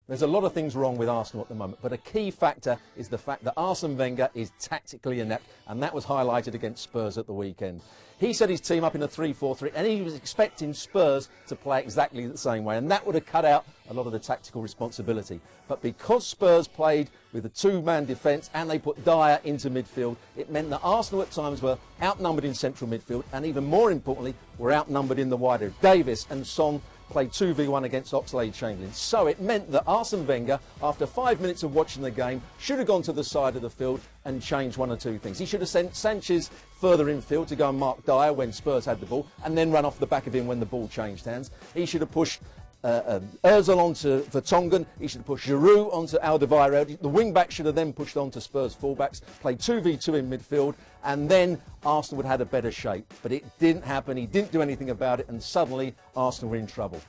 There's a lot of things wrong with Arsenal at the moment, but a key factor is the fact that Arsene Wenger is tactically inept, and that was highlighted against Spurs at the weekend. He set his team up in a 3-4-3, and he was expecting Spurs to play exactly the same way, and that would have cut out a lot of the tactical responsibility. But because Spurs played with a two-man defence and they put Dyer into midfield, it meant that Arsenal at times were outnumbered in central midfield, and even more importantly, were outnumbered in the wider. Davis and Son played 2v1 against Oxlade-Chamberlain. So it meant that Arsene Wenger, after 5 minutes of watching the game, should have gone to the side of the field and changed one or two things. He should have sent Sanchez further infield to go and mark Dyer when Spurs had the ball, and then run off the back of him when the ball changed hands. He should have pushed Ozil onto Vertonghen. He should have pushed Giroud onto Alderweireld. The wing-back should have then pushed on to Spurs full-backs, played 2v2 in midfield, and then Arsenal would have had a better shape. But it didn't happen. He didn't do anything about it, and suddenly Arsenal were in trouble.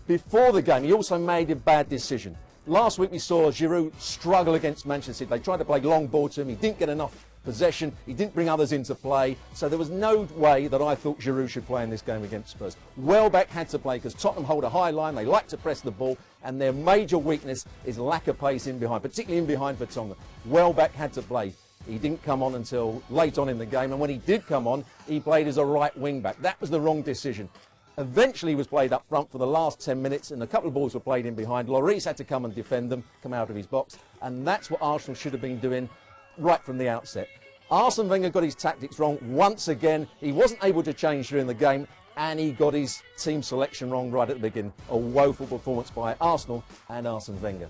Before the game, he also made a bad decision. Last week we saw Giroud struggle against Manchester City. They tried to play long ball to him. He didn't get enough possession. He didn't bring others into play. So there was no way that I thought Giroud should play in this game against Spurs. Welbeck had to play because Tottenham hold a high line. They like to press the ball, and their major weakness is lack of pace in behind, particularly in behind Vertonghen. Welbeck had to play. He didn't come on until late on in the game, and when he did come on, he played as a right wing back. That was the wrong decision. Eventually he was played up front for the last 10 minutes, and a couple of balls were played in behind. Lloris had to come and defend them, come out of his box, and that's what Arsenal should have been doing right from the outset. Arsene Wenger got his tactics wrong once again. He wasn't able to change during the game, and he got his team selection wrong right at the beginning. A woeful performance by Arsenal and Arsene Wenger.